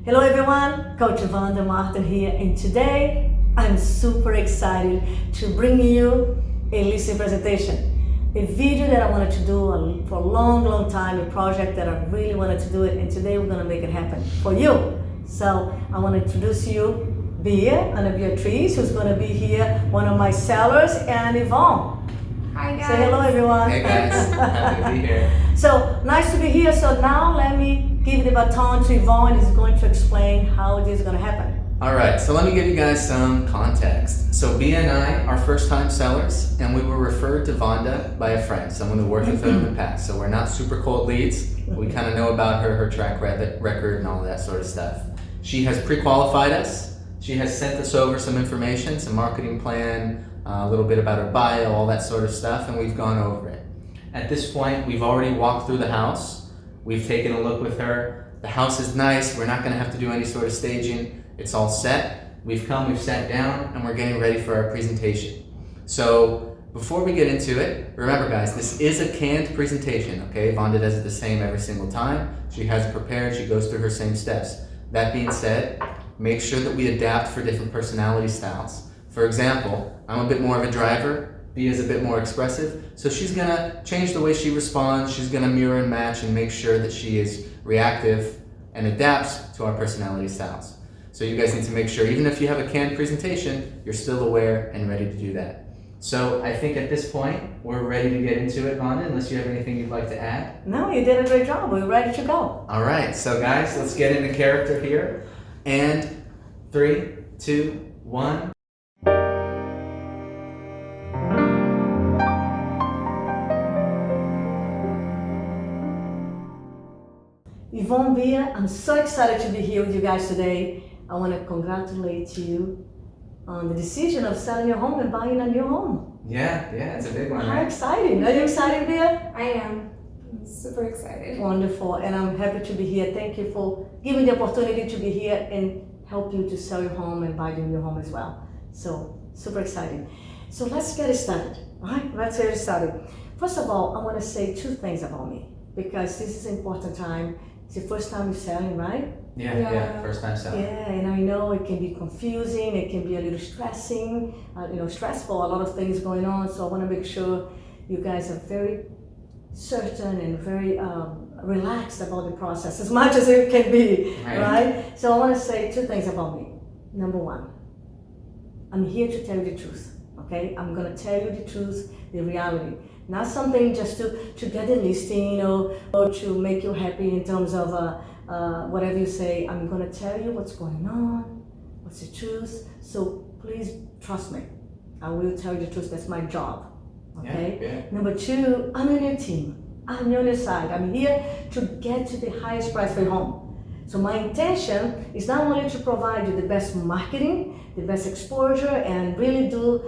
Hello everyone, Coach Vanda Martin here, and today I'm super excited to bring you a listening presentation. A video that I wanted to do for a long time, a project that I really wanted to do it, and today we're gonna make it happen for you. So I want to introduce you Bia, Anna Beatriz, who's gonna be here, one of my sellers, and Yvonne. Hi guys. Say hello everyone. Hey guys, happy to be here. So nice to be here. So now let me give the baton to Yvonne. Who's going to explain how it is going to happen. All right, so let me give you guys some context. So Bia and I are first-time sellers, and we were referred to Vanda by a friend, someone who worked with her in the past. So we're not super cold leads. We kind of know about her track record, and all of that sort of stuff. She has pre-qualified us. She has sent us over some information, some marketing plan, a little bit about her bio, all that sort of stuff, and we've gone over it. At this point, we've already walked through the house. We've taken a look with her. The house is nice. We're not going to have to do any sort of staging. It's all set. We've sat down, and we're getting ready for our presentation. So before we get into it, remember guys, this is a canned presentation, okay? Vanda does it the same every single time. She has it prepared. She goes through her same steps. That being said, make sure that we adapt for different personality styles. For example, I'm a bit more of a driver. Bia is a bit more expressive, so she's gonna change the way she responds. She's gonna mirror and match and make sure that she is reactive and adapts to our personality styles. So you guys need to make sure, even if you have a canned presentation, you're still aware and ready to do that. So I think at this point, we're ready to get into it, Vanda, unless you have anything you'd like to add. No, you did a great job. We're ready to go. All right, so guys, let's get into character here. And 3, 2, 1. Yvonne, Bia, I'm so excited to be here with you guys today. I want to congratulate you on the decision of selling your home and buying a new home. Yeah, it's a big one, How right? exciting. Are you excited, Bia? I am. I'm super excited. Wonderful, and I'm happy to be here. Thank you for giving the opportunity to be here and help you to sell your home and buy your new home as well. So, super exciting. So let's get it started, all right? Let's get it started. First of all, I want to say 2 things about me, because this is an important time. It's the first time you're selling, right? Yeah, first time selling. Yeah, and I know it can be confusing, it can be a little stressing, stressful, a lot of things going on. So I want to make sure you guys are very certain and very relaxed about the process, as much as it can be, right? So I want to say 2 things about me. Number 1, I'm here to tell you the truth, okay? I'm going to tell you the truth, the reality. Not something just to get a listing or to make you happy in terms of whatever you say. I'm going to tell you what's going on, what's the truth. So please trust me. I will tell you the truth. That's my job. Okay? Yeah. Number 2, I'm on your team. I'm on your side. I'm here to get to the highest price for your home. So my intention is not only to provide you the best marketing, the best exposure, and really do,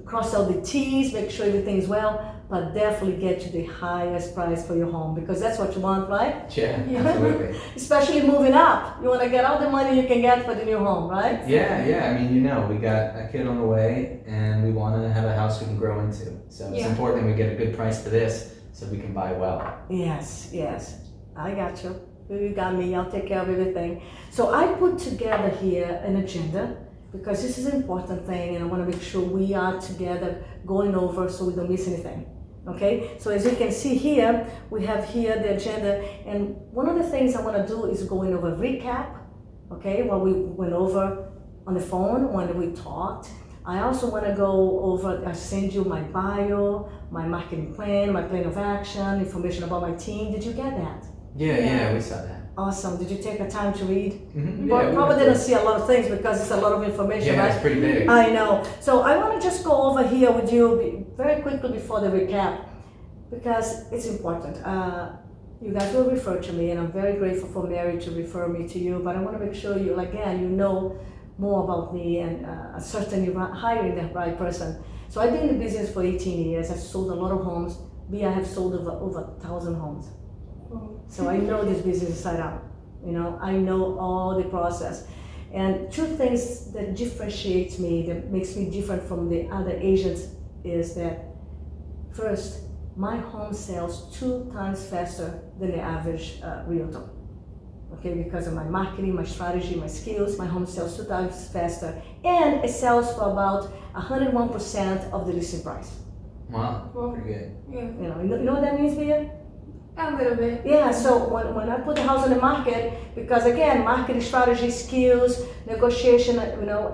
cross out the T's, make sure everything's well, but definitely get you the highest price for your home, because that's what you want, right? Yeah, absolutely. Especially moving up. You want to get all the money you can get for the new home, right? Yeah. I mean, we got a kid on the way, and we want to have a house we can grow into. So it's important we get a good price for this so we can buy well. Yes. I got you. You got me, I'll take care of everything. So I put together here an agenda, because this is an important thing, and I want to make sure we are together going over so we don't miss anything. Okay, so as you can see here, we have here the agenda, and one of the things I want to do is going over recap, okay, what we went over on the phone when we talked. I also want to go over, I send you my bio, my marketing plan, my plan of action, information about my team. Did you get that? Yeah, we saw that. Awesome. Did you take the time to read? Mm-hmm. Probably didn't see a lot of things because it's a lot of information, right? It's pretty big. I know. So I want to just go over here with you very quickly before the recap, because it's important. You guys will refer to me, and I'm very grateful for Mary to refer me to you, but I want to make sure you, again, you know more about me, and certainly hiring the right person. So I've been in the business for 18 years. I've sold a lot of homes. I have sold over 1,000 homes. So I know this business inside out. I know all the process. And 2 things that differentiates me, that makes me different from the other agents, is that first, my home sells 2 times faster than the average realtor. okay, because of my marketing, my strategy, my skills. My home sells 2 times faster, and it sells for about 101% of the listing price. Wow, Well, pretty good. yeah, You know what that means, Via? a little bit. Yeah, so when I put the house on the market, because again, marketing strategy, skills, negotiation,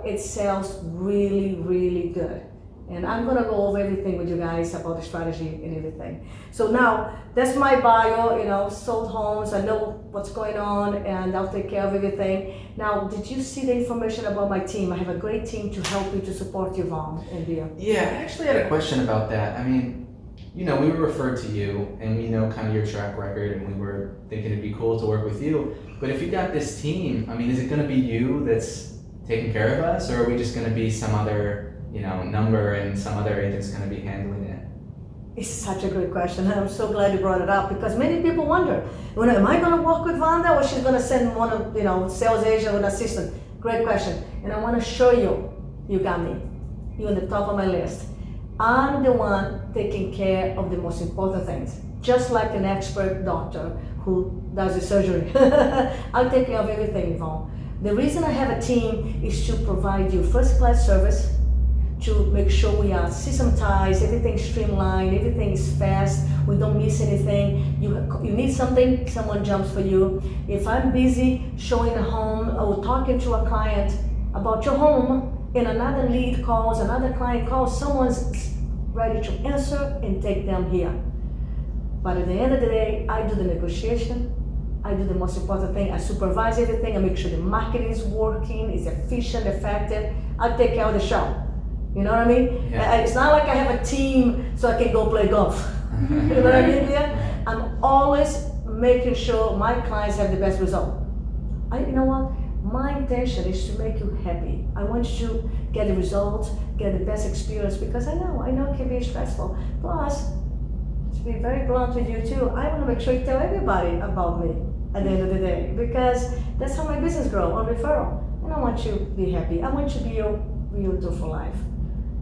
it sells really, really good. And I'm gonna go over everything with you guys about the strategy and everything. So now, that's my bio, sold homes, I know what's going on, and I'll take care of everything. Now, did you see the information about my team? I have a great team to help you, to support you, Vaughn and Via. Yeah, I actually had a question about that. I mean, we were referred to you, and we know kind of your track record, and we were thinking it'd be cool to work with you. But if you got this team, I mean, is it going to be you that's taking care of us, or are we just going to be some other, number and some other agent's going to be handling it? It's such a great question, and I'm so glad you brought it up, because many people wonder, am I going to work with Vanda, or she's going to send one of, sales agent or an assistant? Great question, and I want to show you, you got me. You're on the top of my list. I'm the one taking care of the most important things, just like an expert doctor who does the surgery. I'll take care of everything, Yvonne. The reason I have a team is to provide you first-class service, to make sure we are systematized, everything's streamlined, everything is fast, we don't miss anything. You need something, someone jumps for you. If I'm busy showing a home or talking to a client about your home, and another lead calls, another client calls, someone's ready to answer and take them here. But at the end of the day, I do the negotiation, I do the most important thing, I supervise everything, I make sure the marketing is working, is efficient, effective, I take care of the show. You know what I mean? Yeah. It's not like I have a team so I can go play golf. You know what I mean, Leah? I'm always making sure my clients have the best result. You know what? My intention is to make you happy. I want you to get the results, get the best experience, because I know it can be stressful. Plus, to be very blunt with you too, I want to make sure you tell everybody about me at the end of the day, because that's how my business grows, on referral. And I want you to be happy. I want you to be your realtor for life.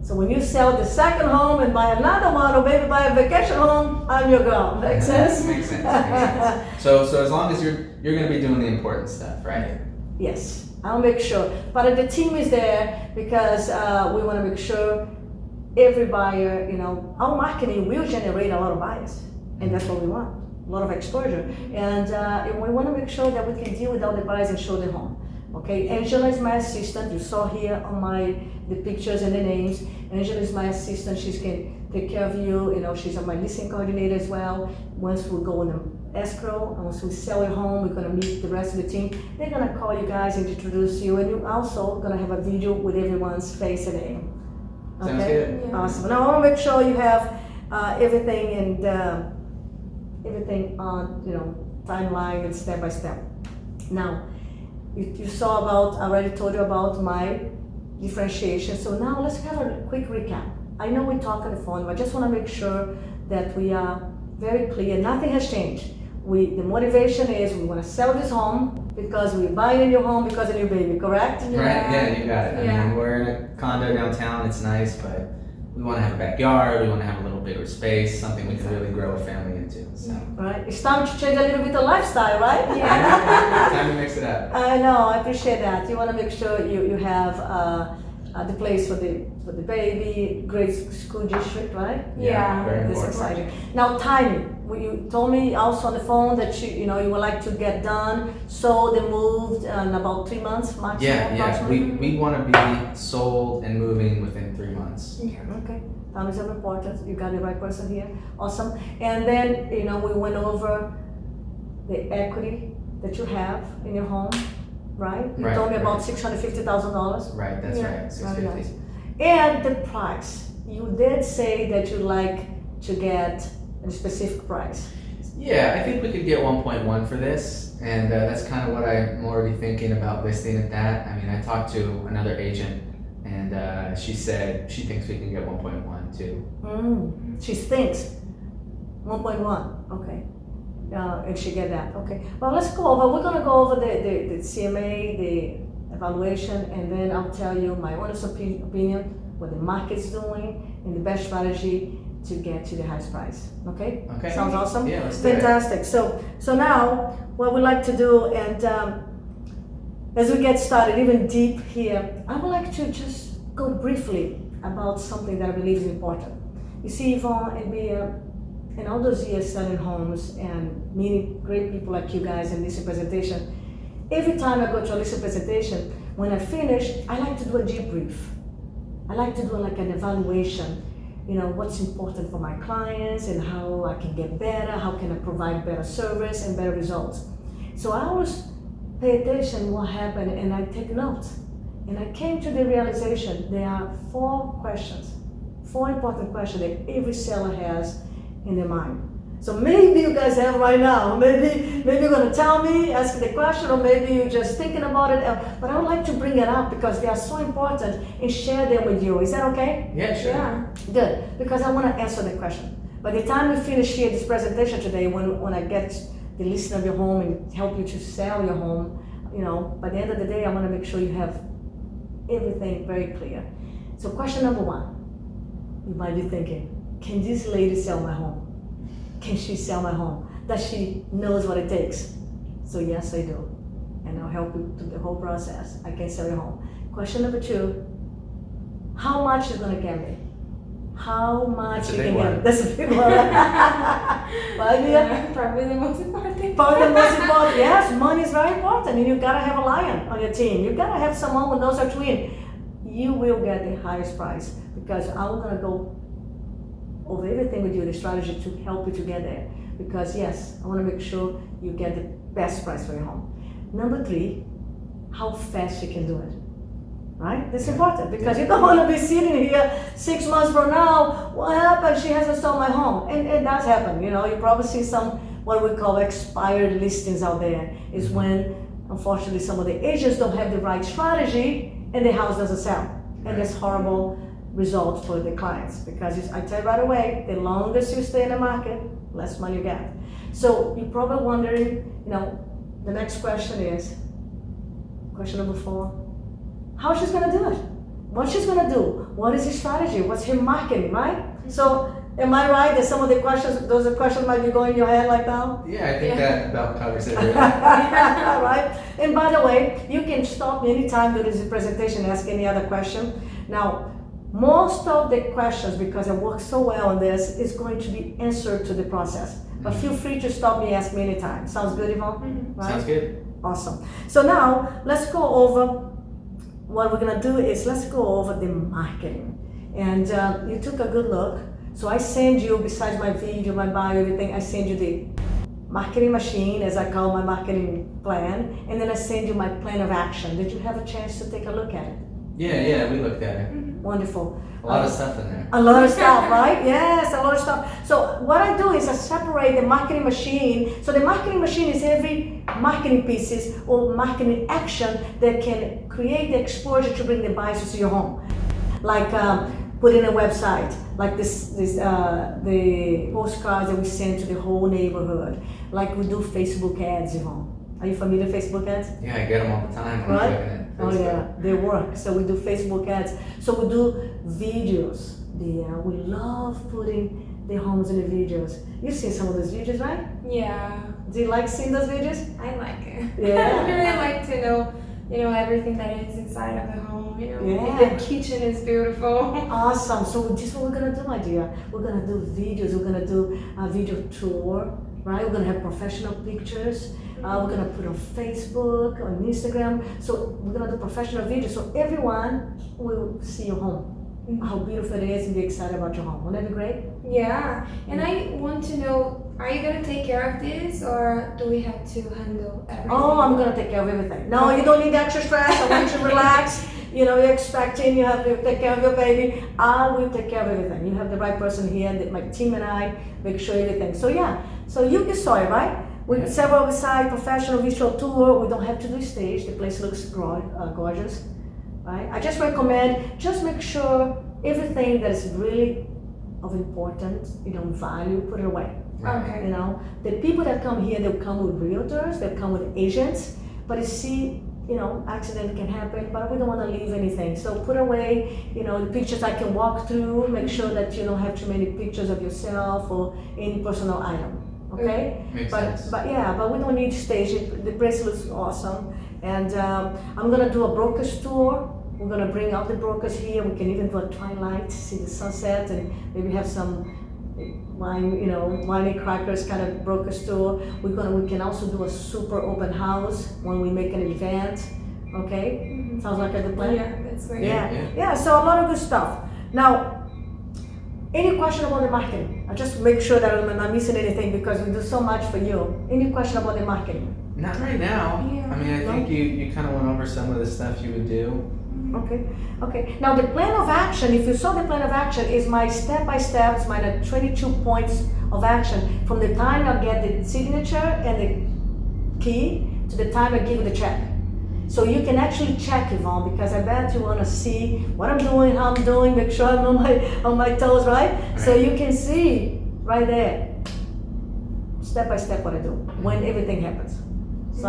So when you sell the second home and buy another one, or maybe buy a vacation home, I'm your girl. Make sense? Makes sense. So as long as you're going to be doing the important stuff, right? Yes, I'll make sure. But the team is there because we want to make sure every buyer, our marketing will generate a lot of buyers, and that's what we want, a lot of exposure. And we want to make sure that we can deal with all the buyers and show them home. Okay, Angela is my assistant. You saw here on the pictures and the names. Angela is my assistant. She can take care of you. She's my listing coordinator as well. Once we go in the escrow, and once we sell your home, we're gonna meet the rest of the team. They're gonna call you guys and introduce you, and you're also gonna have a video with everyone's face and name. Okay? Sounds good. Yeah. Awesome. Now I want to make sure you have everything and everything on timeline and step by step. Now. You saw I already told you about my differentiation. So now let's have a quick recap. I know we talk on the phone, but I just want to make sure that we are very clear. Nothing has changed. The motivation is we want to sell this home because we're buying a new home because of your baby, correct? Yeah. Right? Yeah, you got it. I mean, we're in a condo downtown. It's nice, but we want to have a backyard. We want to have a little bigger space, something we can really grow a family into. So. Right. It's time to change a little bit of lifestyle, right? Yeah. Time to mix it up. I know. I appreciate that. You want to make sure you have the place for the baby, great school district, right? Yeah. Very That's important. exciting. Now timing. You told me also on the phone that you would like to get done, sold and moved in about 3 months maximum. Yeah. approximately? We want to be sold and moving within 3 months. Okay. Time is of importance. You got the right person here. Awesome. And then we went over the equity that you have in your home, right? You Right, told me about right. $650,000. Right. That's Yeah. right. Very 650. nice. And the price. You did say that you'd like to get a specific price. Yeah, I think we could get 1.1 for this, and that's kind of what I'm already thinking about listing at that. I mean, I talked to another agent, and she said she thinks we can get 1.1 too. She thinks 1.1. Okay. And she get that. Okay. Well, let's go over. We're gonna go over the CMA, the evaluation, and then I'll tell you my honest opinion, what the market's doing, and the best strategy, to get to the highest price. Okay? Okay. Sounds awesome? Yeah, let's do it. Fantastic. So now what we like to do, and as we get started even deep here, I would like to just go briefly about something that I believe is important. You see, Yvonne and Bia, in all those years selling homes and meeting great people like you guys and listening presentation, every time I go to a listing presentation, when I finish, I like to do a debrief. I like to do like an evaluation, what's important for my clients and how I can get better, how can I provide better service and better results. So I always pay attention what happened and I take notes. And I came to the realization there are 4 important questions that every seller has in their mind. So maybe you guys have right now, maybe you're gonna tell me, ask the question, or maybe you're just thinking about it, but I would like to bring it up because they are so important and share them with you. Is that okay? Yeah, sure. Yeah. Good, because I wanna answer the question. By the time we finish here this presentation today, when I get the listing of your home and help you to sell your home, by the end of the day, I wanna make sure you have everything very clear. So question number 1, you might be thinking, can this lady sell my home? Can she sell my home? Does she knows what it takes? So yes, I do. And I'll help you through the whole process. I can sell your home. Question number 2, how much is gonna get me? How much That's a you big can one. get me? That's a big one. Well, yeah. Probably the most important. Probably the most important. Yes, money is very important. And you gotta have a lion on your team. You gotta have someone who knows how to win. You will get the highest price because I'm gonna go over everything with you, the strategy to help you to get there. Because yes, I want to make sure you get the best price for your home. Number 3, how fast you can do it. Right? That's important because you don't want to be sitting here 6 months from now. What happened? She hasn't sold my home, and it does happen. You probably see some what we call expired listings out there. Is when unfortunately some of the agents don't have the right strategy and the house doesn't sell, and that's horrible result for the clients because I tell you right away, the longest you stay in the market, less money you get. So you're probably wondering, the next question is, question number 4, how she's gonna do it? What she's gonna do? What is his strategy? What's her marketing, right? So am I right that some of the questions, those questions might be going in your head like now? Yeah, I think that about covers it. Really. Right? And by the way, you can stop me anytime during this presentation and ask any other question. Now, most of the questions, because I work so well on this, is going to be answered to the process. But feel free to stop me, ask me anytime. Sounds good, Yvonne? Right? Sounds good. Awesome. So now, let's go over, what we're gonna do is, let's go over the marketing. And you took a good look. So I send you, besides my video, my bio, everything, I send you the marketing machine, as I call my marketing plan, and then I send you my plan of action. Did you have a chance to take a look at it? Yeah, we looked at it. Wonderful. A lot of stuff in there. A lot of stuff, right? Yes, a lot of stuff. So what I do is I separate the marketing machine. So the marketing machine is every marketing pieces or marketing action that can create the exposure to bring the buyers to your home. Like putting a website, like the postcards that we send to the whole neighborhood. Like we do Facebook ads, Yvonne. Are you familiar with Facebook ads? Yeah, I get them all the time when I'm Right? looking at Oh Facebook. yeah, they work. So we do Facebook ads. So we do videos. We love putting the homes in the videos. You've seen some of those videos, right? Yeah, Do you like seeing those videos? I like it. Yeah. I really like to know, everything that is inside of the home. Yeah. If the kitchen is beautiful. Awesome. So this is what we're gonna do, my dear. We're gonna do videos. We're gonna do a video tour, right? We're gonna have professional pictures. We're gonna put on Facebook, on Instagram. So we're gonna do professional videos so everyone will see your home. How beautiful it is and be excited about your home. Wouldn't that be great? Yeah, and I want to know, are you gonna take care of this, or do we have to handle everything? Oh, I'm gonna take care of everything. No, you don't need extra stress. I want you to relax. You're expecting, you have to take care of your baby. I will take care of everything. You have the right person here, my team and I make sure everything. So yeah, so you saw it, right? With several beside professional visual tour, we don't have to do stage. The place looks gorgeous, right? I just recommend, just make sure everything that is really of importance, value, put it away. Okay. The people that come here, they'll come with realtors, they'll come with agents, but you see, accident can happen, but we don't want to leave anything. So put away, the pictures I can walk through, make sure that you don't have too many pictures of yourself or any personal item, okay? Makes But sense. but we don't need to stage it. The place looks awesome. And I'm gonna do a broker's tour. We're gonna bring out the brokers here. We can even do a twilight, see the sunset, and maybe have some wine crackers kind of brokers tour. We can also do a super open house when we make an event. Okay, sounds like a good plan. Yeah, that's great. Yeah. So a lot of good stuff. Now, any question about the marketing? I just make sure that I'm not missing anything because we do so much for you. Any question about the marketing? Not right now. Yeah. I mean, I think you kind of went over some of the stuff you would do. Okay. Now the plan of action, if you saw the plan of action, is my step-by-step, it's my 22 points of action from the time I get the signature and the key to the time I give you the check. So you can actually check, Yvonne, because I bet you want to see what I'm doing, how I'm doing, make sure I'm on my toes, right? So you can see right there, step-by-step what I do when everything happens. So,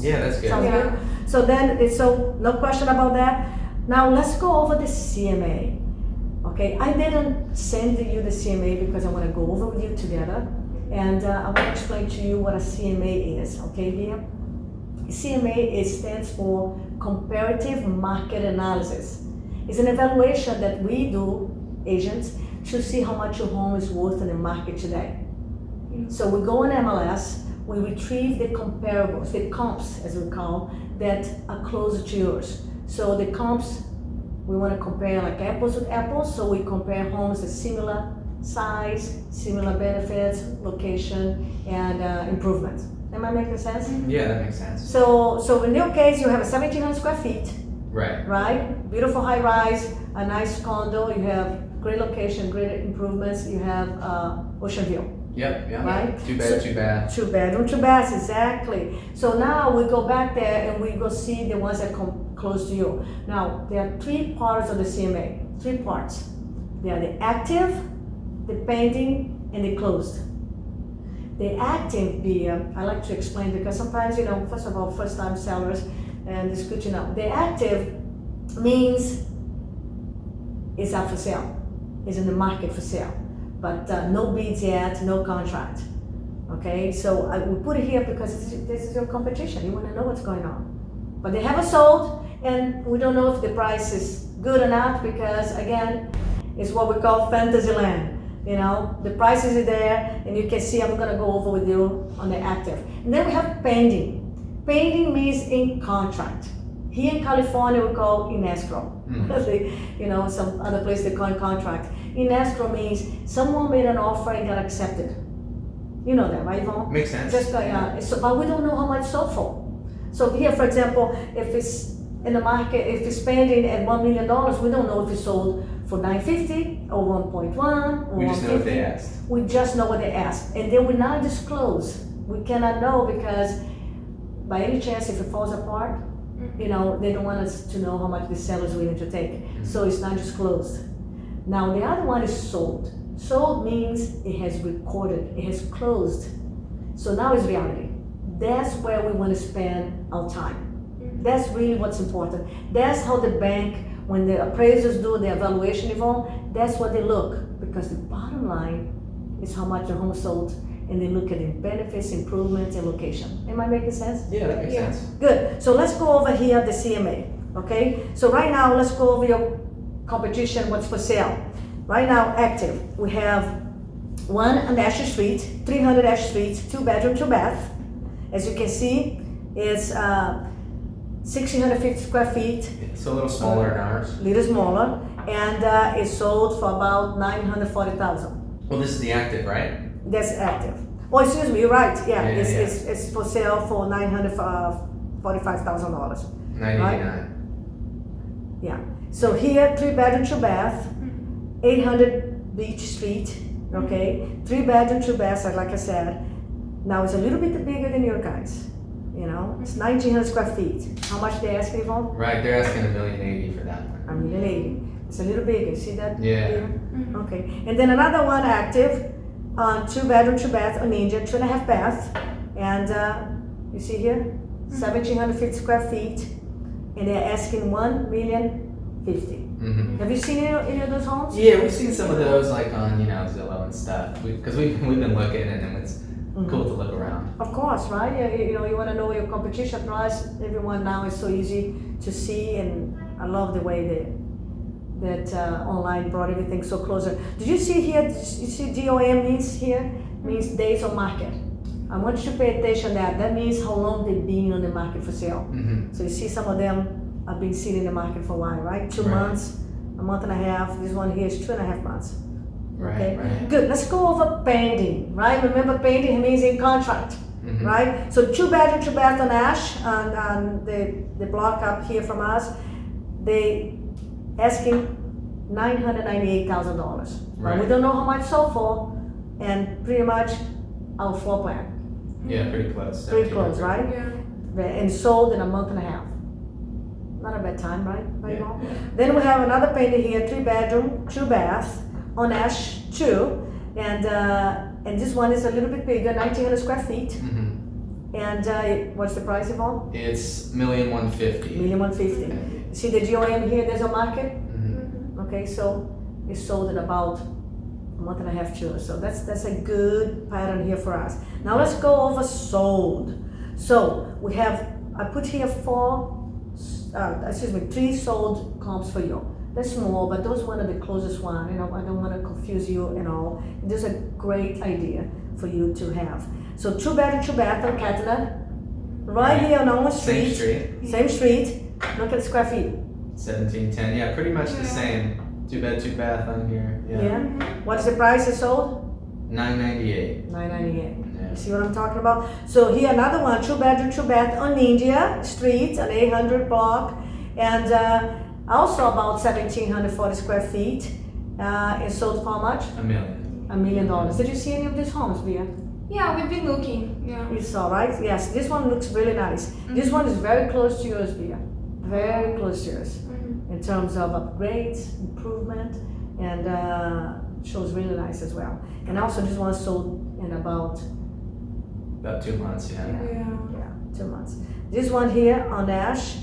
Yeah, that's good. sounds Yeah. good. So then, no question about that. Now let's go over the CMA. Okay, I didn't send you the CMA because I want to go over with you together, and I want to explain to you what a CMA is. Okay, here, CMA stands for Comparative Market Analysis. It's an evaluation that we do, agents, to see how much your home is worth in the market today. So we go on MLS. We retrieve the comparables, the comps as we call, that are closer to yours. So the comps, we want to compare like apples with apples, so we compare homes of similar size, similar benefits, location, and improvement. Am I making sense? Yeah, that makes sense. So in your case, you have a 1,700 square feet, Right. right? Beautiful high rise, a nice condo, you have great location, great improvements, you have ocean view. Yep. Right? Too bad, too bad. Two bedroom, two baths, exactly. So now we go back there and we go see the ones that come close to you. Now, there are three parts of the CMA, three parts. They are the active, the pending, and the closed. The active, I like to explain because sometimes, first of all, first time sellers, and it's good to know. The active means it's up for sale, it's in the market for sale. But no bids yet, no contract. Okay, so we put it here because this is your competition. You want to know what's going on. But they haven't sold, and we don't know if the price is good or not because, again, it's what we call fantasy land. The prices are there, and you can see I'm going to go over with you on the active. And then we have pending. Pending means in contract. Here in California, we call in escrow. Some other place they call in contract. In escrow means someone made an offer and got accepted. You know that, right, Yvonne? Makes sense. But we don't know how much sold for. So here, for example, if it's in the market, if it's pending at $1 million, we don't know if it's sold for $950 or 1.1 or We just know what they 150. asked. We just know what they asked, and they will not disclose. We cannot know because, by any chance, if it falls apart, they don't want us to know how much the seller is willing to take. So it's not disclosed. Now the other one is sold. Sold means it has recorded, it has closed. So now it's reality. That's where we want to spend our time. That's really what's important. That's how the bank, when the appraisers do the evaluation, Yvonne, that's what they look. Because the bottom line is how much the home sold, and they look at the benefits, improvements, and location. Am I making sense? Yeah, that makes sense. Good. So let's go over here the CMA. Okay. So right now, let's go over your competition. What's for sale? Right now, active. We have one on Asher Street, 300 Asher Street, 2 bedroom, 2 bath. As you can see, it's 1,650 square feet. It's a little smaller than ours. Little smaller, and it's sold for about $940,000. Well, this is the active, right? That's active. Oh, excuse me, you're right. Yeah, Yeah, it's for sale for $945,000. $989. Yeah. So here, 3 bedroom, 2 bath, 800 Beach Street. Okay, 3 bedroom, 2 baths. Like I said, now it's a little bit bigger than your guys. It's 1,900 square feet. How much they asking for? Right, they're asking $1,080,000 for that one. $1,080,000. It's a little bigger. See that? Yeah. Bigger? Okay. And then another one active, 2 bedroom, 2 bath, on India, 2.5 bath, and you see here, 1,750 square feet, and they're asking 1,050,000. Mm-hmm. Have you seen any of those homes? Yeah, we've seen some of those like on Zillow and stuff. Because we've been looking, and it's cool to look around. Of course, right? You want to know your competition price. Everyone now is so easy to see, and I love the way that online brought everything so closer. Did you see here? You see DOM means here means days on market. I want you to pay attention to that. That means how long they've been on the market for sale. Mm-hmm. So you see some of them have been sitting in the market for a while, right? 2 Right. months, a month and a half. This one here is 2.5 months. Okay, Right. good. Let's go over pending, right? Remember, pending means in contract, Mm-hmm. right? So 2 bedroom, 2 bath on Ash, and the block up here from us, they asking $998,000. Right. We don't know how much sold for, and pretty much our floor plan. Yeah, pretty close. Pretty close, right? Yeah. And sold in a month and a half. Not a bad time, right? Right, Yeah, Mom? yeah. Then we have another pending here, 3 bedroom, 2 bath on Ash 2, and this one is a little bit bigger, 1,900 square feet. Mm-hmm. And what's the price, Yvonne? It's $1,150,000. $1,150,000. See the GOM here? There's a market. Mm-hmm. Okay, so it's sold in about a month and a half too. So that's a good pattern here for us. Now let's go over sold. So we have, I put here 3 sold comps for you. They're small, but those one are the closest one. I don't want to confuse you and all. This is a great idea for you to have. So 2 bedroom, 2 bath on Catlett, right here on our street. Same street. Look at the square feet. 1710. Yeah, pretty much the same. 2 bed, 2 bath on here. Yeah. What's the price it sold? $998,000. $998,000. Yeah. You see what I'm talking about? So here another one, 2 bedroom, 2 bath on India Street, an 800 block, and also about 1,740 square feet. It sold for how much? $1 million. $1 million. Did you see any of these homes, Bia? Yeah, we've been looking. Yeah. You saw, right? Yes, this one looks really nice. This one is very close to yours, Bia. Very close to yours in terms of upgrades, improvement, and shows really nice as well. And also this one sold in about 2 months, yeah. yeah, 2 months. This one here on Ash,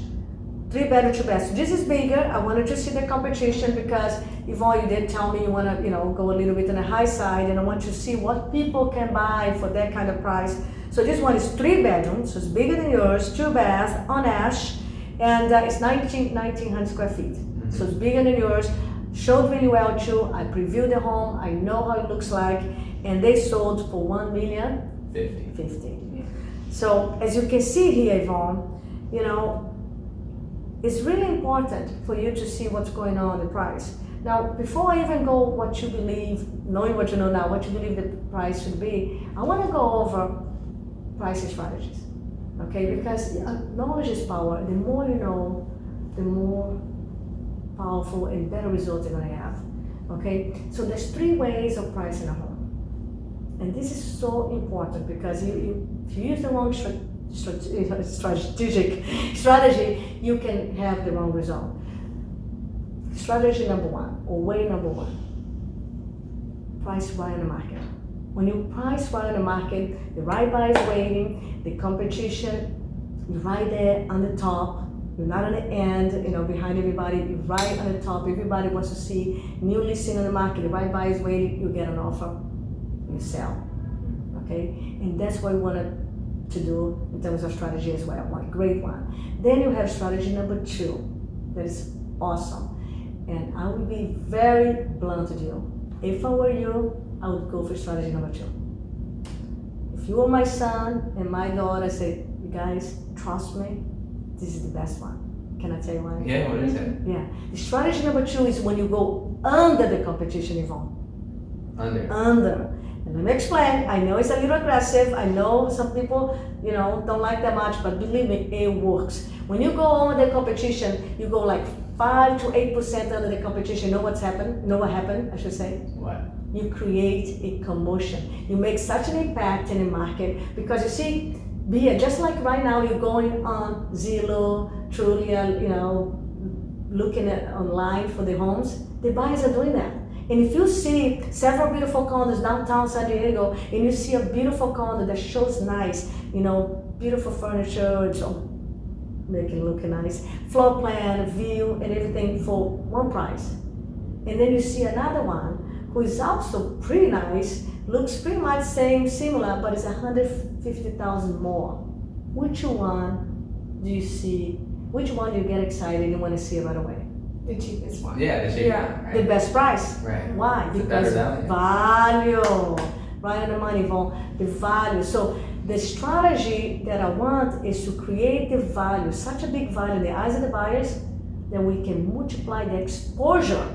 3 bedroom, 2 bath. So this is bigger. I wanted to see the competition because Yvonne, you did tell me you want to, go a little bit on the high side, and I want to see what people can buy for that kind of price. So this one is 3 bedrooms, so it's bigger than yours, 2 bath on Ash, and it's 1,900 square feet. So it's bigger than yours. Showed really well too. I previewed the home. I know how it looks like, and they sold for $1,050,000. So as you can see here, Yvonne, it's really important for you to see what's going on in the price. Now, before I even go what you believe, knowing what you know now, what you believe the price should be, I want to go over pricing strategies, okay? Because knowledge is power. The more you know, the more powerful and better results you're going to have, okay? So there's 3 ways of pricing a home. And this is so important because if you use the wrong strategy, you can have the wrong result. Strategy number 1, or way number 1, price right in the market. When you price right in the market, the right buyer is waiting, the competition, you're right there on the top, you're not on the end, behind everybody, you're right on the top, everybody wants to see new listing on the market, the right buyer is waiting, you get an offer, you sell, okay? And that's what we want to do in terms of strategy as well, one great one. Then you have strategy number 2, that is awesome. And I will be very blunt with you. If I were you, I would go for strategy number 2. If you were my son and my daughter, I say, you guys, trust me, this is the best one. Can I tell you why? Yeah, what is it? Yeah. The strategy number 2 is when you go under the competition, Yvonne. Under. And let me explain. I know it's a little aggressive. I know some people, don't like that much, but believe me, it works. When you go under the competition, you go like 5 to 8% under the competition. Know what happened, I should say? What? You create a commotion. You make such an impact in the market because you see, just like right now, you're going on Zillow, Trulia, looking at online for the homes. The buyers are doing that. And if you see several beautiful condos downtown San Diego, and you see a beautiful condo that shows nice, beautiful furniture, it's make it look nice. Floor plan, view, and everything for one price. And then you see another one who is also pretty nice, looks pretty much same, similar, but it's 150,000 more. Which one do you see? Which one do you get excited and want to see right away? The cheapest one. Yeah, the cheapest. Yeah. Right. The best price. Right. Why? It's a better Because value. value. Right on the money, Yvonne. The value. So the strategy that I want is to create the value, such a big value in the eyes of the buyers, that we can multiply the exposure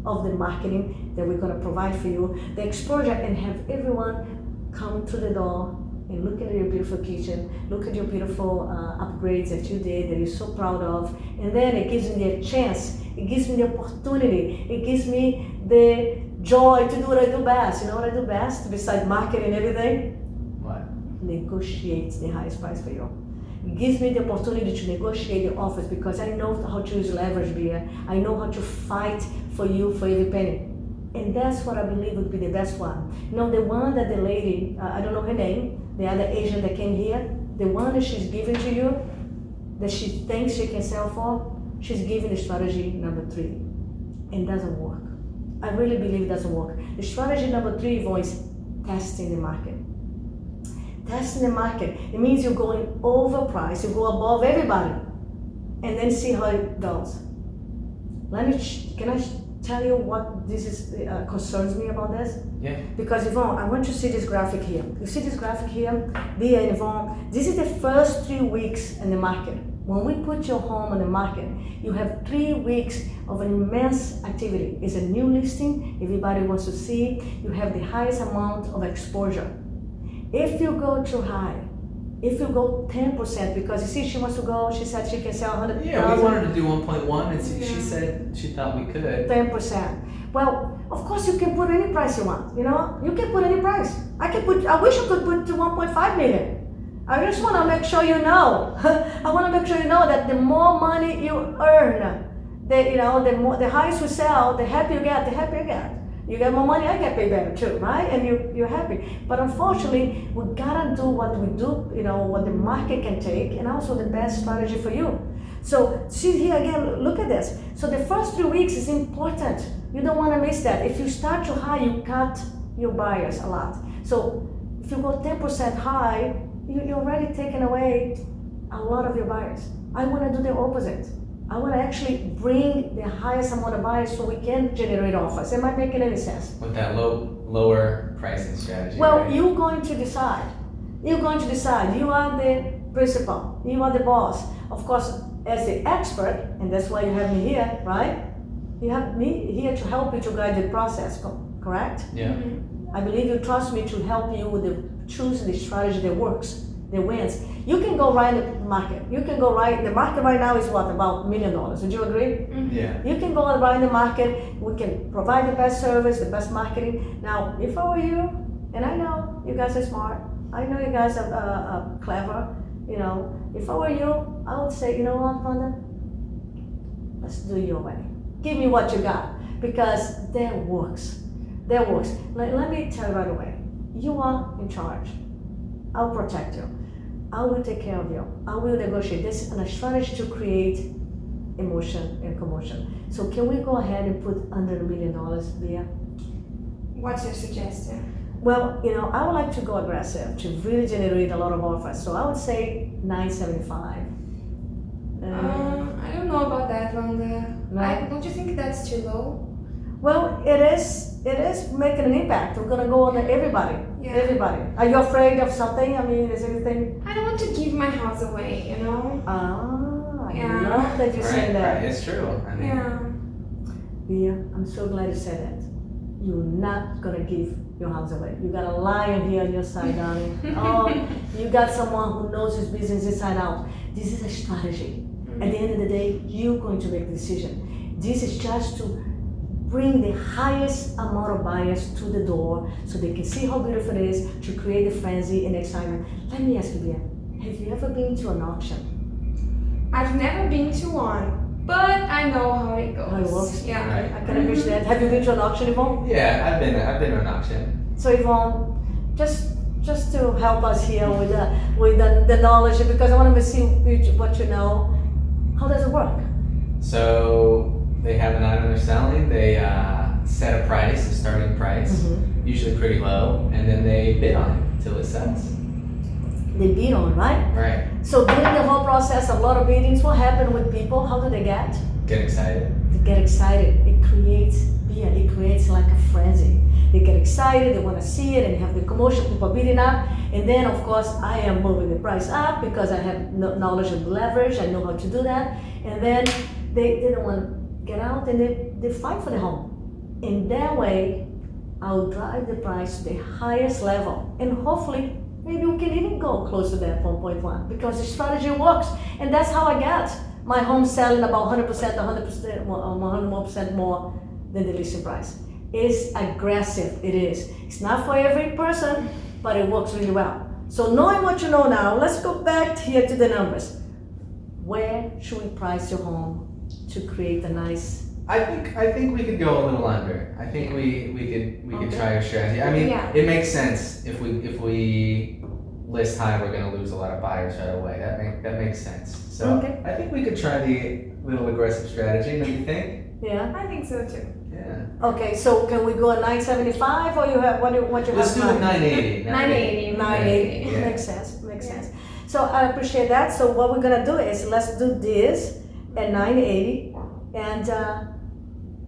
of the marketing that we're going to provide for you, the exposure, and have everyone come through the door and look at your beautiful kitchen, look at your beautiful upgrades that you did that you're so proud of, and then it gives me the chance, it gives me the opportunity, it gives me the joy to do what I do best. You know what I do best besides marketing and everything? What? Negotiate the highest price for you. It gives me the opportunity to negotiate the offers because I know how to use leverage beer. I know how to fight for you for every penny. And that's what I believe would be the best one. You know, the one that the lady, I don't know her name, the other Asian that came here, the one that she's giving to you, that she thinks she can sell for, she's giving the strategy number 3. And doesn't work. I really believe it doesn't work. The strategy number 3, Yvonne, is testing the market. Testing the market. It means you're going overpriced, you go above everybody, and then see how it goes. Can I tell you what this is concerns me about this? Yeah. Because Yvonne, I want you to see this graphic here. You see this graphic here? Bia and Yvonne, this is the first 3 weeks in the market. When we put your home on the market, you have 3 weeks of an immense activity. It's a new listing, everybody wants to see. You have the highest amount of exposure. If you go too high, if you go 10%, because you see she wants to go, she said she can sell 100,000. Yeah, we wanted to do 1.1 and she said she thought we could. 10%. Well, of course you can put any price you want, you know? You can put any price. I wish I could put to 1.5 million. I just want to make sure you know. I want to make sure you know that the more money you earn, the higher you sell, the happier you get, the happier you get. You get more money, I get paid better too, right? And you're happy. But unfortunately, we gotta do what we do, you know, what the market can take, and also the best strategy for you. So see here again, look at this. So the first 3 weeks is important. You don't wanna miss that. If you start too high, you cut your buyers a lot. So if you go 10% high, you're already taking away a lot of your buyers. I wanna do the opposite. I want to actually bring the highest amount of buyers so we can generate offers. Am I making any sense? With that lower pricing strategy. Well, right? you're going to decide. You're going to decide. You are the principal. You are the boss. Of course, as the expert, and that's why you have me here, right? You have me here to help you to guide the process, correct? Yeah. Mm-hmm. I believe you trust me to help you with choosing the strategy that works, that wins. You can go right in the market. You can go right. The market right now is what, about $1 million. Would you agree? Mm-hmm. Yeah. You can go right in the market. We can provide the best service, the best marketing. Now, if I were you, and I know you guys are smart, I know you guys are clever, you know, if I were you, I would say, you know what, Vanda? Let's do it your way. Give me what you got, because that works. That works. Let me tell you right away. You are in charge. I'll protect you. I will take care of you. I will negotiate. This is a strategy to create emotion and commotion. So can we go ahead and put under $1 million, Bia? What's your suggestion? Well, you know, I would like to go aggressive to really generate a lot of offers. So I would say 975. I don't know about that, Vanda. No? Don't you think that's too low? Well, it is making an impact. We're gonna go on everybody. Yeah. Everybody. Are you afraid of something? I mean, is anything? I don't want to give my house away, you know? I Yeah. love that you said that. Right. It's true. I mean, Yeah. Bia, I'm so glad you said that. You're not gonna give your house away. You got a lion here on your side, darling. Oh, you got someone who knows his business inside out. This is a strategy. At the end of the day, you're going to make the decision. This is just to bring the highest amount of buyers to the door so they can see how beautiful it is, to create the frenzy and excitement. Let me ask you, Bia, have you ever been to an auction? I've never been to one, but I know how it goes. How it works? Yeah. Right. I can appreciate that. Have you been to an auction, Yvonne? Yeah, I've been to an auction. So Yvonne, just just to help us here with the knowledge, because I want to see what you know. How does it work? So they have an item they're selling. They set a price, a starting price, usually pretty low, and then they bid on it till it sells. They bid on, right? Right. So during the whole process, a lot of biddings, what happened with people? How do they get? Get excited. They get excited. It creates like a frenzy. They get excited, they want to see it, and you have the commotion, people bidding up. And then, of course, I am moving the price up because I have knowledge and leverage, I know how to do that. And then they don't want to get out, and they fight for the home. In that way, I'll drive the price to the highest level. And hopefully, maybe we can even go close to that 1.1 because the strategy works. And that's how I get my home selling about 100% more than the listing price. It's aggressive, it is. It's not for every person, but it works really well. So knowing what you know now, let's go back here to the numbers. Where should we price your home to create a nice? I think we could go a little under. I think we could try a strategy. I mean, it makes sense if we list high, we're going to lose a lot of buyers right away. That makes sense. So I think we could try the little aggressive strategy. Don't you think? Yeah, I think so too. Yeah. Okay, so can we go at 975 or you have what you Let's have? do it 980. 980. 980. Yeah. Makes sense. So I appreciate that. So what we're gonna do is let's do this at 980 and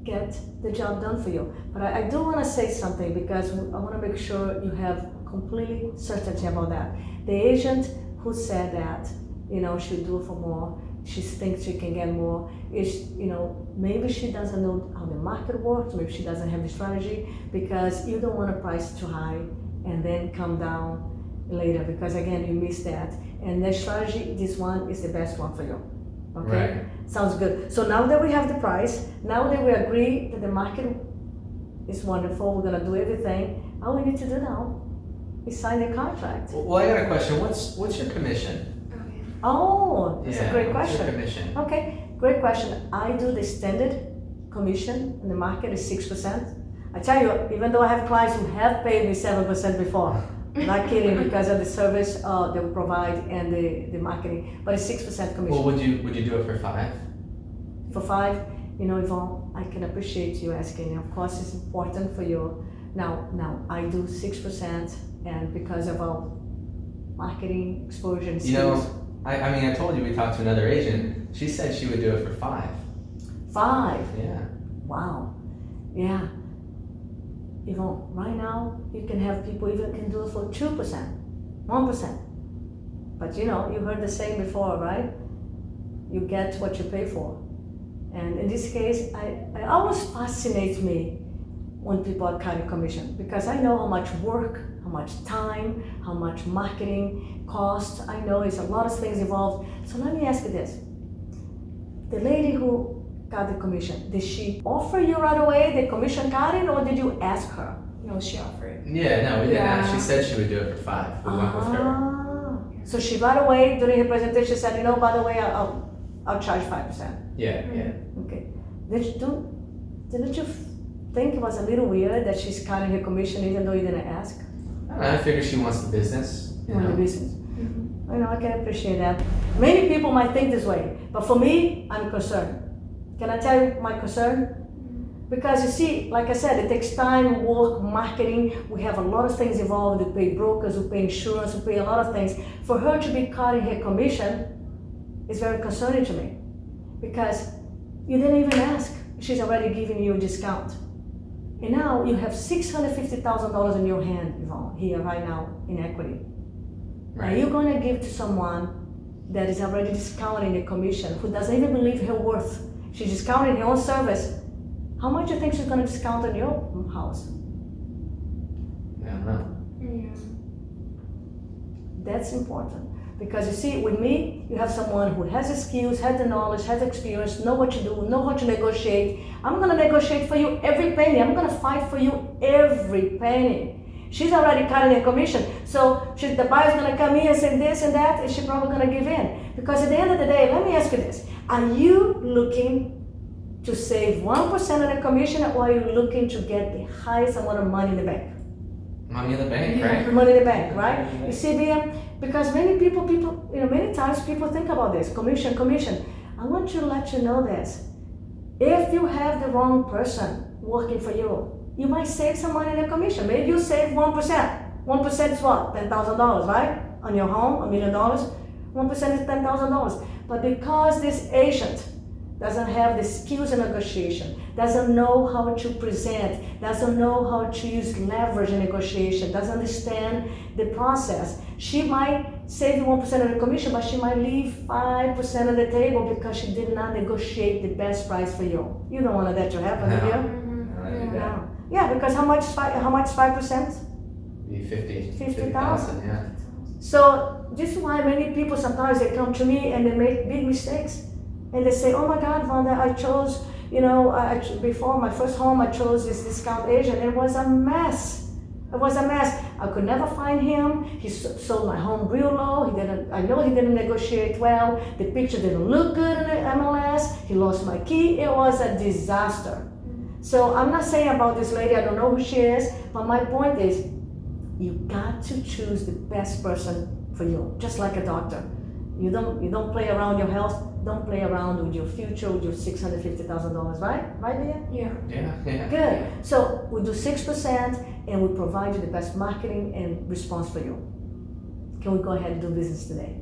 get the job done for you. But I do want to say something because I want to make sure you have completely certainty about that. The agent who said that, she'll do it for more, she thinks she can get more, is, maybe she doesn't know how the market works, maybe she doesn't have the strategy, because you don't want to price too high and then come down later, because again, you miss that. And the strategy, this one is the best one for you. Okay? Right. Sounds good. So now that we have the price, now that we agree that the market is wonderful, we're gonna do everything, all we need to do now is sign the contract. Well, I got a question. What's your commission? Oh, that's a great What's question. your commission? Okay, great question. I do the standard commission in the market is 6%. I tell you, even though I have clients who have paid me 7% before, not kidding, because of the service they will provide and the marketing, but it's 6% commission. Well, would you do it for 5? For 5, Yvonne, I can appreciate you asking. Of course, it's important for you. Now I do 6%, and because of our marketing exposure and skills. I told you we talked to another agent. She said she would do it for 5. 5? Yeah. Wow. Yeah. Yvonne, right now, you can have people even can do it for 2%, 1%. But you heard the saying before, right? You get what you pay for. And in this case, I always fascinates me when people are cutting commission, because I know how much work, how much time, how much marketing costs. I know it's a lot of things involved. So let me ask you this. The lady who got the commission, did she offer you right away the commission cutting, or did you ask her? No, she offered. Yeah, no, we didn't ask. She said she would do it for 5. We went with her. So she right away, during her presentation, said, by the way, I'll charge 5%. Yeah. Okay. Didn't you think it was a little weird that she's cutting her commission even though you didn't ask? I figure she wants the business. You want the business. I can appreciate that. Many people might think this way, but for me, I'm concerned. Can I tell you my concern? Because you see, like I said, it takes time, work, marketing. We have a lot of things involved. We pay brokers, we pay insurance, we pay a lot of things. For her to be cutting her commission is very concerning to me, because you didn't even ask. She's already giving you a discount. And now you have $650,000 in your hand, Yvonne, here right now in equity. Right. Are you going to give to someone that is already discounting the commission, who doesn't even believe her worth? She's discounting her own service. How much do you think she's going to discount on your house? I don't know. Yeah. That's important. Because you see, with me, you have someone who has the skills, has the knowledge, has experience, know what to do, know how to negotiate. I'm going to negotiate for you every penny. I'm going to fight for you every penny. She's already cutting her commission. So the buyer's going to come in and say this and that, and she's probably going to give in. Because at the end of the day, let me ask you this. Are you looking to save 1% of the commission, or are you looking to get the highest amount of money in the bank? Money in the bank, right? Money in the bank, right? You see, because many people, many times people think about this, commission. I want to let you know this. If you have the wrong person working for you, you might save some money in the commission. Maybe you save 1%. 1% is what? $10,000, right? On your home, $1 million. 1% is $10,000. But because this agent doesn't have the skills in negotiation, doesn't know how to present, doesn't know how to use leverage in negotiation, doesn't understand the process, she might save 1% of the commission, but she might leave 5% of the table because she did not negotiate the best price for you. You don't want that to happen, do you? Yeah, because how much 5%? Be 50,000, 50,000. yeah. So this is why many people sometimes they come to me and they make big mistakes. And they say, oh my God, Vanda, I chose, before my first home, I chose this discount agent. It was a mess. It was a mess. I could never find him. He sold my home real low. I know he didn't negotiate well. The picture didn't look good in the MLS. He lost my key. It was a disaster. So I'm not saying about this lady, I don't know who she is, but my point is, you got to choose the best person for you, just like a doctor. You don't play around your health. Don't play around with your future, with your $650,000, right? Right, Leah? Yeah. Good. So we do 6% and we provide you the best marketing and response for you. Can we go ahead and do business today?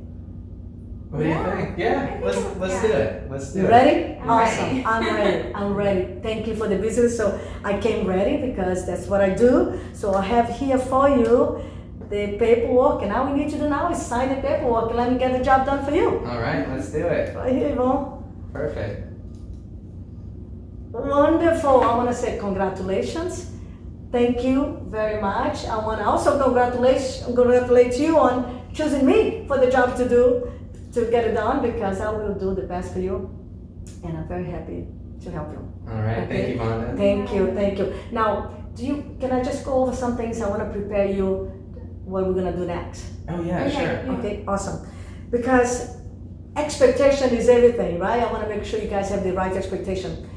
What do you think? Yeah, let's do it. Let's do You it. ready? I'm Awesome. ready. I'm ready. Thank you for the business. So I came ready because that's what I do. So I have here for you the paperwork, and all we need to do now is sign the paperwork and let me get the job done for you. All right, let's do it. Right here, Yvonne. Perfect. Wonderful. I want to say congratulations. Thank you very much. I want to also congratulate you on choosing me for the job to do, to get it done, because I will do the best for you, and I'm very happy to help you. All right, thank you, Vanda. Thank you. Now, can I just go over some things? I want to prepare you what we're gonna do next. Oh yeah, sure. Okay, awesome. Because expectation is everything, right? I want to make sure you guys have the right expectation.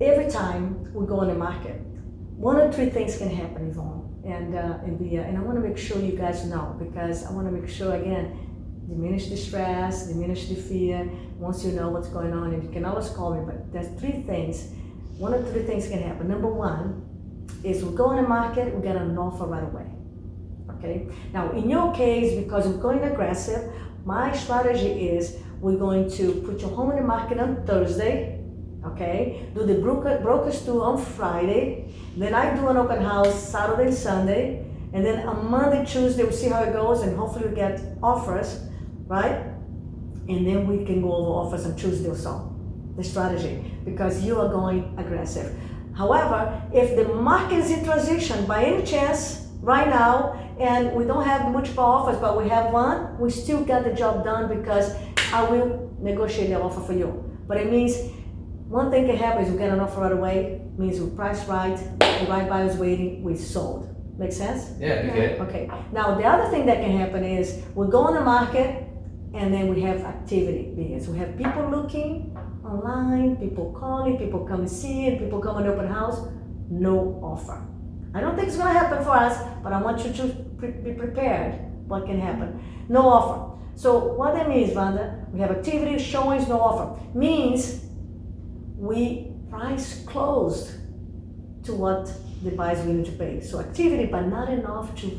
Every time we go on the market, one or three things can happen, Yvonne, and I want to make sure you guys know, because I want to make sure, again, diminish the stress, diminish the fear. Once you know what's going on, and you can always call me, but there's three things. One or three things can happen. Number one is we go on the market, we get an offer right away. Okay? Now, in your case, because we're going aggressive, my strategy is we're going to put your home in the market on Thursday, okay? Do the brokers tour on Friday, then I do an open house Saturday and Sunday, and then on Monday, Tuesday, we'll see how it goes, and hopefully we get offers, right? And then we can go over offers on Tuesday or so. The strategy, because you are going aggressive. However, if the market is in transition by any chance right now, and we don't have multiple offers, but we have one, we still get the job done because I will negotiate the offer for you. But it means one thing can happen is we get an offer right away, means we price right, the right buyer's waiting, we sold. Make sense? Yeah, good. Okay. Now, the other thing that can happen is we go on the market and then we have activity because we have people looking online, people calling, people come and see it, people come on the open house, no offer. I don't think it's gonna happen for us, but I want you to be prepared what can happen. No offer. So what that means, Vanda, we have activity, showings, no offer. Means we price closed to what the buyer's willing to pay. So activity, but not enough to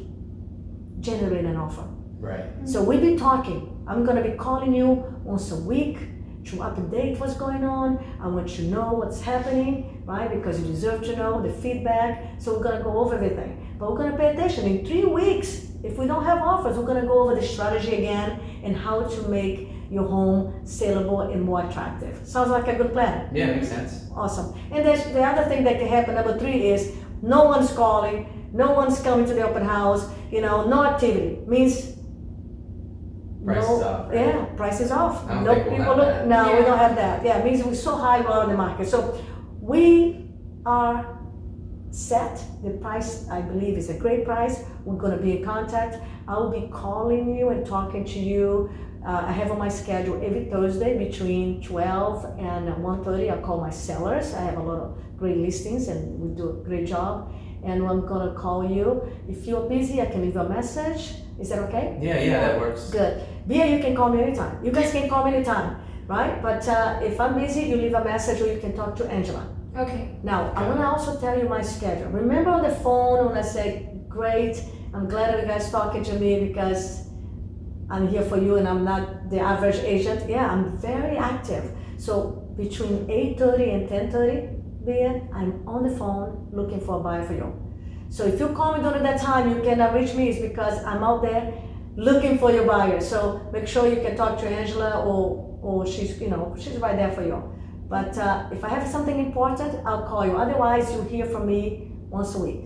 generate an offer. Right. So we've been talking. I'm gonna be calling you once a week to update what's going on. I want you to know what's happening, right? Because you deserve to know the feedback. So we're gonna go over everything. But we're gonna pay attention. In 3 weeks, if we don't have offers, we're gonna go over the strategy again and how to make your home saleable and more attractive. Sounds like a good plan. Yeah, makes sense. Awesome. And there's the other thing that can happen, number 3, is no one's calling, no one's coming to the open house, no activity. Means Price is off, right? Yeah, price is off. I don't No think we'll people have that. No, we Yeah. don't have that. Yeah, it means we're so high we're on the market. So we are set. The price, I believe, is a great price. We're gonna be in contact. I'll be calling you and talking to you. I have on my schedule every Thursday between 12 and 1:30. I call my sellers. I have a lot of great listings and we do a great job. and I'm gonna call you. If you're busy, I can leave a message. Is that okay? Yeah, that works. Good. Bia, you can call me anytime. You guys can call me anytime, right? But if I'm busy, you leave a message or you can talk to Angela. Okay. Now, I want to also tell you my schedule. Remember on the phone when I say, great, I'm glad that you guys talking to me because I'm here for you and I'm not the average agent. Yeah, I'm very active. So between 8:30 and 10:30, Bia, I'm on the phone looking for a buyer for you. So if you call me during that time, you cannot reach me, it's because I'm out there looking for your buyer. So make sure you can talk to Angela or she's right there for you. But if I have something important, I'll call you. Otherwise, you'll hear from me once a week.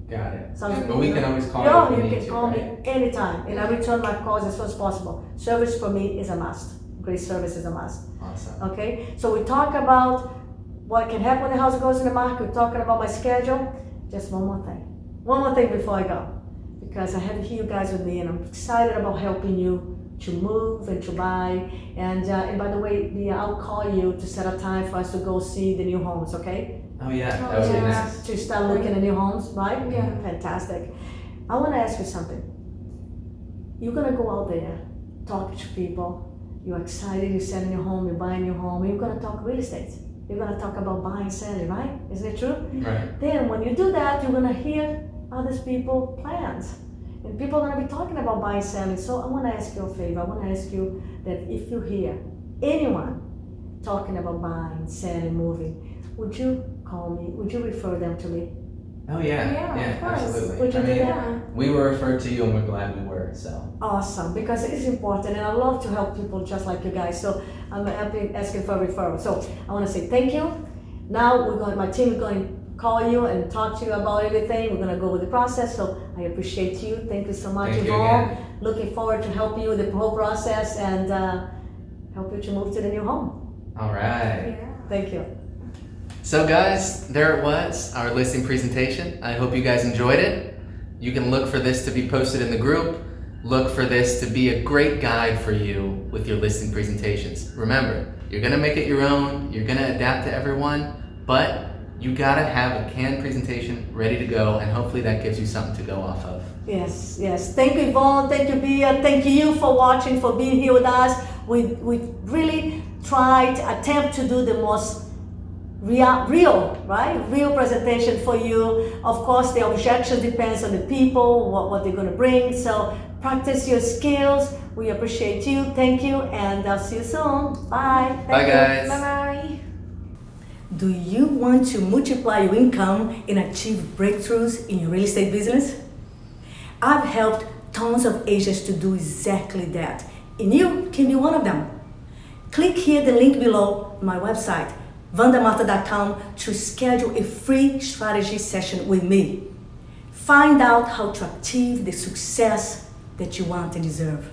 Got it. Sounds But we can always call you. if we You need can to, call right? me anytime, and I return my calls as soon as possible. Service for me is a must. Great service is a must. Awesome. Okay, so we talk about what can happen when the house goes in the market. We're talking about my schedule. Just one more thing before I go, because I have you guys with me, and I'm excited about helping you to move and to buy. And by the way, I'll call you to set a time for us to go see the new homes. Okay? Oh yeah, that would be yeah. nice. To start looking at new homes, right? Yeah. Fantastic. I want to ask you something. You're gonna go out there, talk to people. You're excited. You're selling your home. You're buying your home. You're gonna talk real estate. You're gonna talk about buying, selling, right? Isn't it true? Right. Then when you do that, you're gonna hear other people's plans. And people are gonna be talking about buying, selling. So I wanna ask you a favor. I wanna ask you that if you hear anyone talking about buying, selling, moving, would you call me? Would you refer them to me? Oh yeah, Yeah, of course. absolutely. Would you I do mean, that? Yeah. we were referred to you and we're glad we were, so. Awesome, because it is important, and I love to help people just like you guys. So I'm happy asking for a referral. So I want to say thank you. Now my team is going to call you and talk to you about everything. We're going to go with the process. So I appreciate you. Thank you so much, Thank you Yvonne. again. Looking forward to help you with the whole process and help you to move to the new home. All right. Yeah. Thank you. So guys, there it was, our listing presentation. I hope you guys enjoyed it. You can look for this to be posted in the group. Look for this to be a great guide for you with your listing presentations. Remember, you're gonna make it your own, you're gonna adapt to everyone, but you gotta have a canned presentation ready to go, and hopefully that gives you something to go off of. Yes. Thank you, Yvonne. Thank you, Bia. Thank you for watching, for being here with us. We really tried, attempt to do the most real presentation for you. Of course, the objection depends on the people, what they're going to bring. So practice your skills. We appreciate you. Thank you, and I'll see you soon. Bye. Bye guys. Bye-bye. Do you want to multiply your income and achieve breakthroughs in your real estate business? I've helped tons of agents to do exactly that, and you can be one of them. Click here the link below my website, vandamarta.com, to schedule a free strategy session with me. Find out how to achieve the success that you want and deserve.